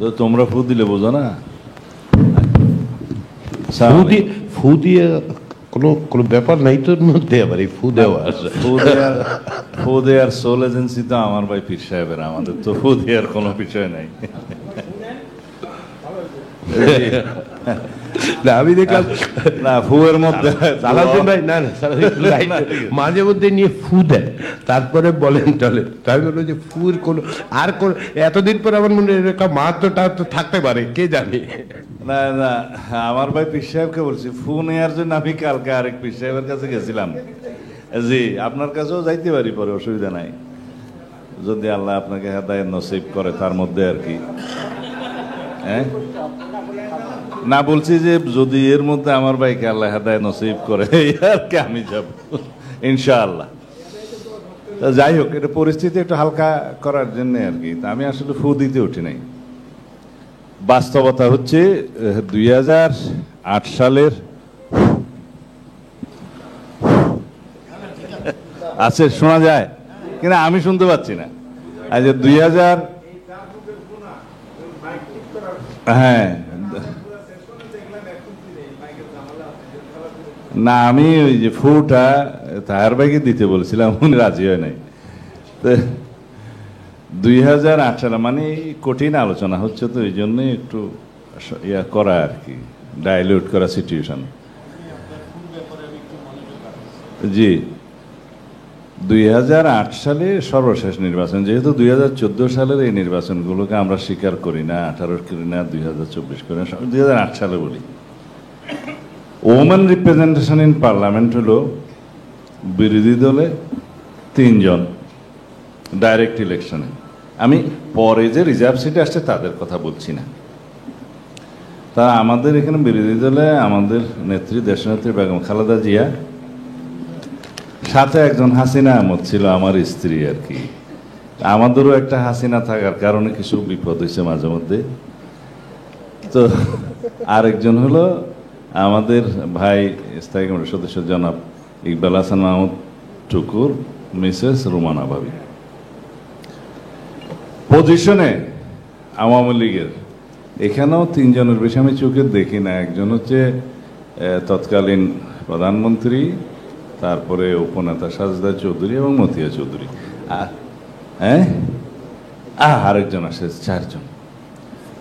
তো তোমরা ফু দিলে বোঝো না। ফু দিয়ে কোনো ব্যাপার নাই তোর মধ্যে, আবার এই ফু দেওয়া ফু দেওয়ার সোল এজেন্সি তো আমার ভাই পীর সাহেবের, আমাদের তো ফু দেওয়ার কোনো বিষয় নাই। না আমি দেখলাম না ফুয়ের মধ্যে সালাউদ্দিন ভাই না মাঝে মধ্যে নিয়ে ফু দেয়, তারপরে বলেন টলেন। তাই বললো যে ফুর কোন আর কোন এতদিন পর আমার মনে এরকম মাহাত্মটা তো থাকতে পারে, কে জানে। না না, আমার ভাই পীর সাহেবকে বলছি ফু নেওয়ার জন্য আমি কালকে আরেক পীর সাহেবের কাছে গেছিলাম। জি, আপনার কাছেও যাইতে পারি পরে, অসুবিধা নাই, যদি আল্লাহ আপনাকে হেদায়েত নসিব করে তার মধ্যে আর কি। হ্যাঁ না, বলছি যে যদি এর মধ্যে আমার ভাইকে আল্লাহ হেদায়েত নসিব করে আর কি আমি যাব ইনশাআল্লাহ। যাই হোক, এটা পরিস্থিতি একটু হালকা করার জন্য আর কি। তা আমি আসলে ফু দিতে উঠি নাই। বাস্তবতা হচ্ছে 2008 সালের আছে, শোনা যায় কিনা আমি শুনতে পাচ্ছি না। আজ 2000, হ্যাঁ না, আমি ওই যে ফুটা তাহার ভাইকে দিতে বলছিলাম, উনি রাজি হয় নাই। 2008 সালে মানে কঠিন আলোচনা হচ্ছে, তো এই জন্যই একটু ইয়া করা আর কি, ডাইলিউট করা সিচুয়েশন। জি, 2008 সালে সর্বশেষ নির্বাচন, যেহেতু 2014 সালের এই নির্বাচনগুলোকে আমরা স্বীকার করি না, 18 করি না, 2024 করি না, 2008 সালে বলি। ওমেন রিপ্রেজেন্টেশন ইন পার্লামেন্ট হলো বিরোধী দলে 3 জন ডাইরেক্ট ইলেকশনে। আমি পরে যে রিজার্ভ সিটে আসছে তাদের কথা বলছি না। তা আমাদের এখানে বিরোধী দলে আমাদের নেত্রী, দেশনেত্রী বেগম খালেদা জিয়া, সাথে একজন হাসিনা আহমদ ছিল আমার স্ত্রী আর কি। আমাদেরও একটা হাসিনা থাকার কারণে কিছু বিপদ হয়েছে মাঝে মধ্যে। তো আরেকজন হলো আমাদের ভাই স্থায়ী কমিটির সদস্য জনাব ইকবাল হাসান মাহমুদ টুকুর, মিসেস রুমানা ভাবি। পজিশনে আওয়ামী লীগের এখানেও 3 জনের বেশি আমি চোখে দেখি না। একজন হচ্ছে তৎকালীন প্রধানমন্ত্রী, তারপরে উপনেতা সাজদা চৌধুরী এবং মতিয়া চৌধুরী, হ্যাঁ আরেকজন আসে, 4 জন।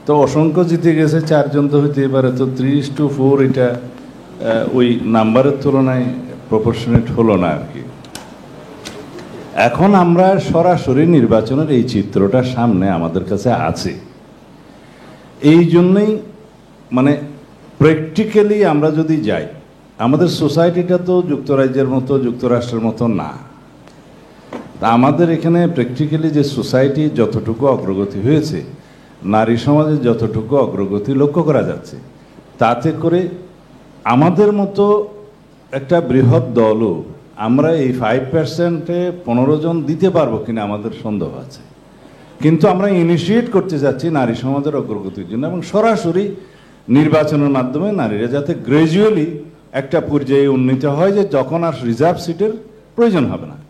তো অসংখ্য জিতে গেছে 4 জন, তো হইতে এবারে তো 3:4 এটা ওই নাম্বারের তুলনায় প্রপোর্শনেট হলো না আর কি। এখন আমরা সরাসরি নির্বাচনের এই চিত্রটা সামনে আমাদের কাছে আছে, এই জন্যই মানে প্র্যাকটিক্যালি আমরা যদি যাই, আমাদের সোসাইটিটা তো যুক্তরাজ্যের মতো, যুক্তরাষ্ট্রের মতো না। তা আমাদের এখানে প্র্যাকটিক্যালি যে সোসাইটি যতটুকু অগ্রগতি হয়েছে, নারী সমাজে যতটুকু অগ্রগতি লক্ষ্য করা যাচ্ছে, তাতে করে আমাদের মতো একটা বৃহৎ দলও আমরা এই 5%-এ 15 জন দিতে পারবো কিনা আমাদের সন্দেহ আছে। কিন্তু আমরা ইনিশিয়েট করতে যাচ্ছি নারী সমাজের অগ্রগতির জন্য, এবং সরাসরি নির্বাচনের মাধ্যমে নারীরা যাতে গ্র্যাজুয়ালি একটা পর্যায়ে উন্নীত হয় যে যখন আর রিজার্ভ সিটের প্রয়োজন হবে না।